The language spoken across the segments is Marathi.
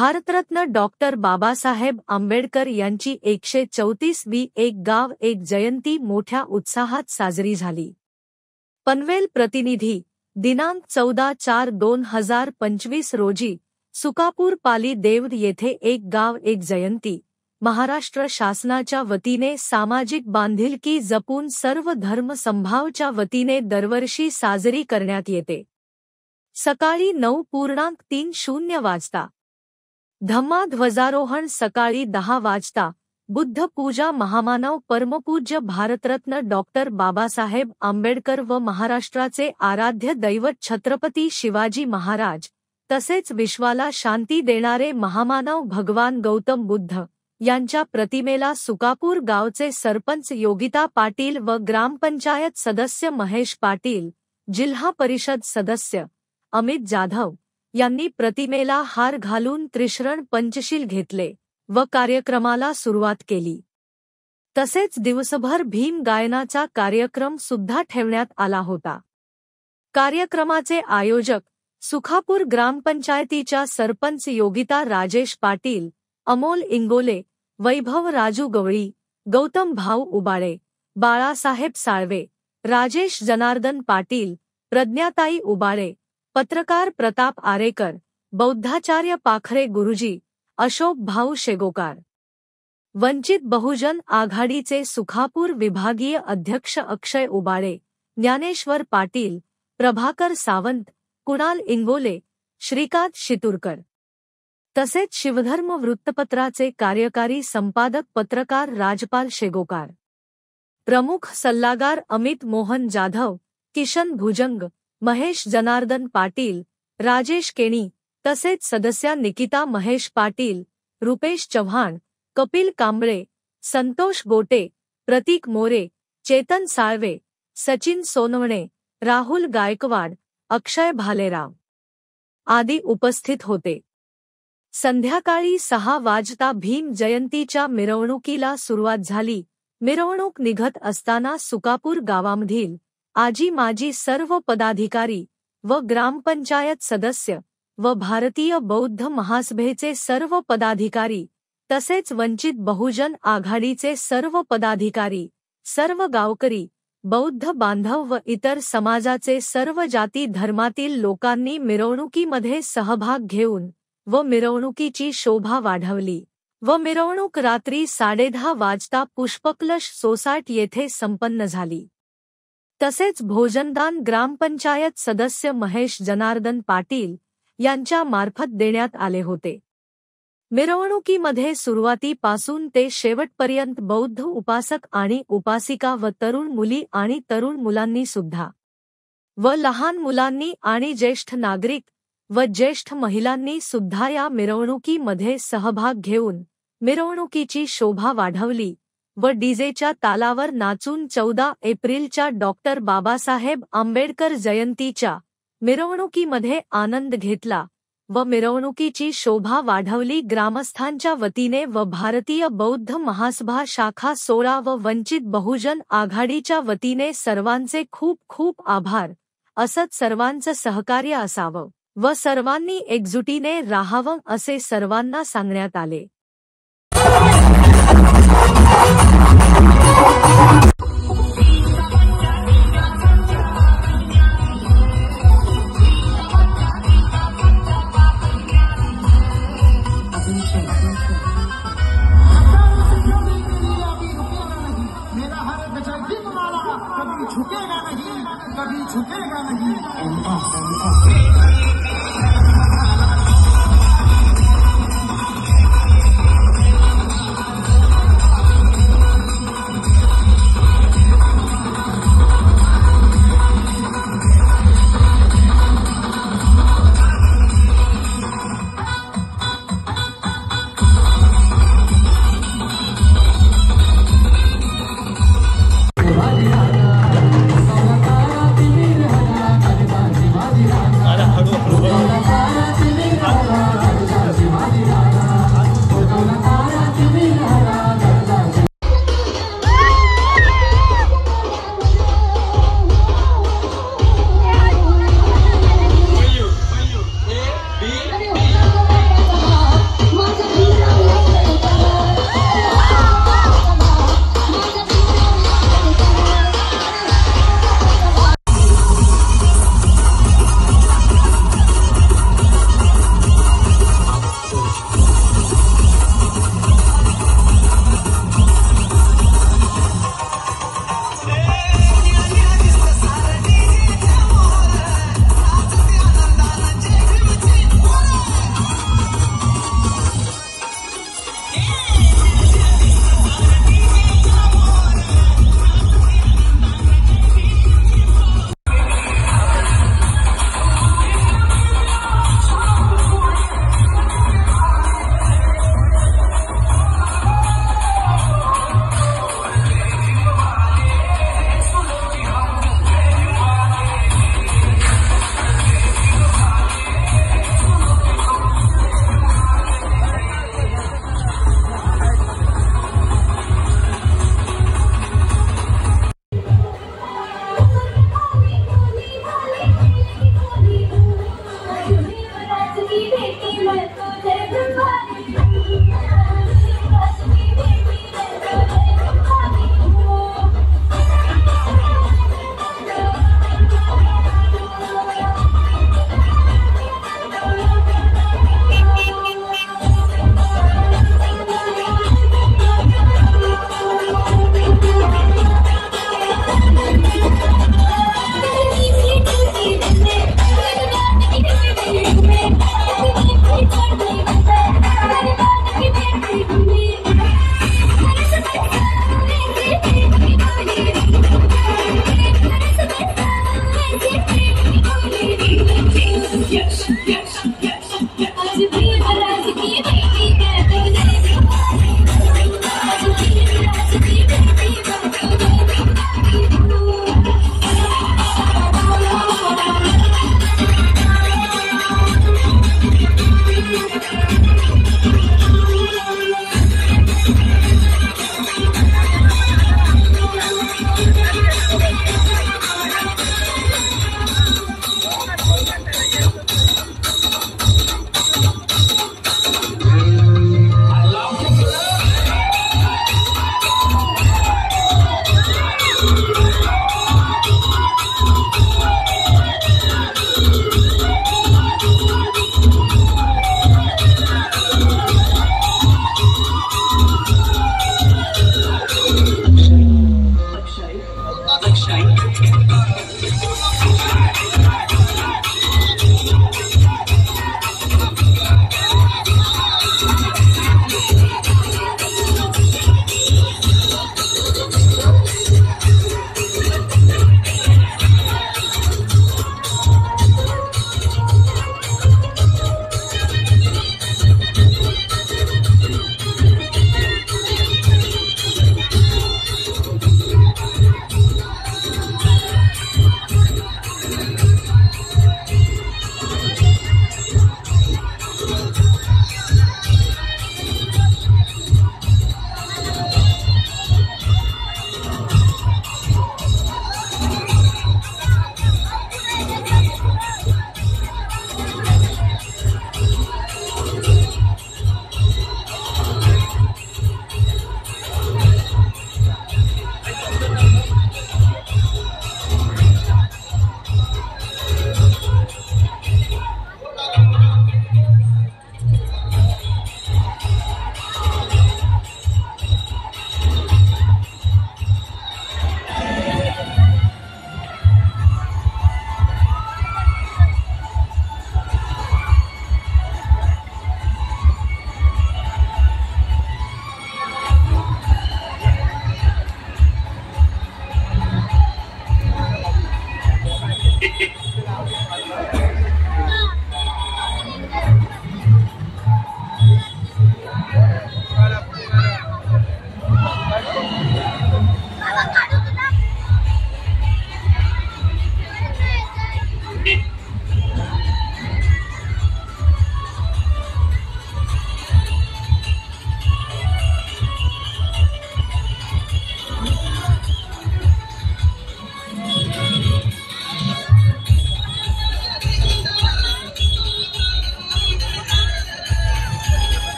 भारतरत्न डॉक्टर बाबासाहेब आंबेडकर यांची 134वी एक गाव एक जयंती मोठ्या उत्साहात साजरी झाली. पनवेल प्रतिनिधी दिनांक 14/4/2025 रोजी सुकापूर पाली देवद येथे एक गाव एक जयंती महाराष्ट्र शासनाच्या वतीने सामाजिक बांधिलकी जपून सर्व धर्म समभावच्या वतीने दरवर्षी साजरी करण्यात येते. सकाळी 9:30 वाजता धम्मा ध्वजारोहण, सकाळी 10 वाजता बुद्ध पूजा, महामानव परमपूज्य भारतरत्न डॉक्टर बाबासाहेब आंबेडकर व महाराष्ट्राचे आराध्य दैवत छत्रपती शिवाजी महाराज तसेच विश्वाला शांती देणारे महामानव भगवान गौतम बुद्ध यांच्या प्रतिमेला सुकापूर गावचे सरपंच योगिता पाटील व ग्रामपंचायत सदस्य महेश पाटील, जिल्हा परिषद सदस्य अमित जाधव यांनी प्रतिमेला हार घालून त्रिशरण पंचशील घेतले व कार्यक्रमाला सुरुवात केली. तसेच दिवसभर भीम गायनाचा कार्यक्रम सुद्धा ठेवण्यात आला होता. कार्यक्रमाचे आयोजक सुखापूर ग्रामपंचायतीच्या सरपंच योगिता राजेश पाटील, अमोल इंगोले, वैभव राजू गवळी, गौतम भाऊ उबाळे, बाळासाहेब साळवे, राजेश जनार्दन पाटील, प्रज्ञाताई उबाळे, पत्रकार प्रताप आरेकर, बौद्धाचार्य पाखरे गुरुजी, अशोक भाऊ शेगोकार. वंचित बहुजन आघाडीचे सुखापूर विभागीय अध्यक्ष अक्षय उबाळे, ज्ञानेश्वर पाटील, प्रभाकर सावंत, कुणाल इंगोले, श्रीकांत शितुरकर. तसेच शिवधर्म वृत्तपत्राचे कार्यकारी संपादक पत्रकार राजपाल शेगोकार, प्रमुख सल्लागार अमित मोहन जाधव, किशन भुजंग, महेश जनार्दन पाटील, राजेश केणी, तसेच सदस्या निकिता महेश पाटील, रुपेश चव्हाण, कपिल कांबळे, संतोष गोटे, प्रतीक मोरे, चेतन साळवे, सचिन सोनवणे, राहुल गायकवाड, अक्षय भालेराव आदी उपस्थित होते. संध्याकाळी 6 वाजता भीम जयंतीच्या मिरवणुकीला सुरुवात झाली. मिरवणूक निघत असताना सुकापूर गावामधील आजी माजी सर्व पदाधिकारी व ग्रामपंचायत सदस्य व भारतीय बौद्ध महासभेचे सर्व पदाधिकारी तसेच वंचित बहुजन आघाडीचे सर्व पदाधिकारी, सर्व गावकरी, बौद्ध बांधव व इतर समाजाचे सर्व जाती धर्मातील लोकांनी मिरवणुकीमध्ये सहभाग घेऊन व मिरवणुकीची शोभा वाढवली व मिरवणूक रात्री 10:30 वाजता पुष्पकलश सोसाट येथे संपन्न झाली. तसेच भोजनदान ग्रामपंचायत सदस्य महेश जनार्दन पाटील यांच्या मार्फत देण्यात आले होते. मिरवणुकीमध्ये सुरुवातीपासून ते शेवटपर्यंत बौद्ध उपासक आणि उपासिका व तरुण मुली आणि तरुण मुलांनी सुद्धा व लहान मुलांनी आणि ज्येष्ठ नागरिक व ज्येष्ठ महिलांनी सुद्धा या मिरवणुकीमध्ये सहभाग घेऊन मिरवणुकीची शोभा वाढवली व डीजेच्या तालावर नाचून 14 एप्रिलच्या डॉक्टर बाबासाहेब आंबेडकर जयंतीच्या मिरवणुकीमध्ये आनंद घेतला व मिरवणुकीची शोभा वाढवली. ग्रामस्थांच्या वतीने व भारतीय बौद्ध महासभा शाखा 16 व वंचित बहुजन आघाडीच्या वतीने सर्वांचे खूप खूप आभार. असंच सर्वांचं सहकार्य असावं व सर्वांनी एकजुटीने राहावं असे सर्वांना सांगण्यात आले. कभी झुकेगा नहीं.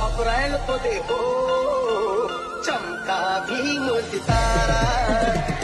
अप्रैल को देखो चमका भी सितारा।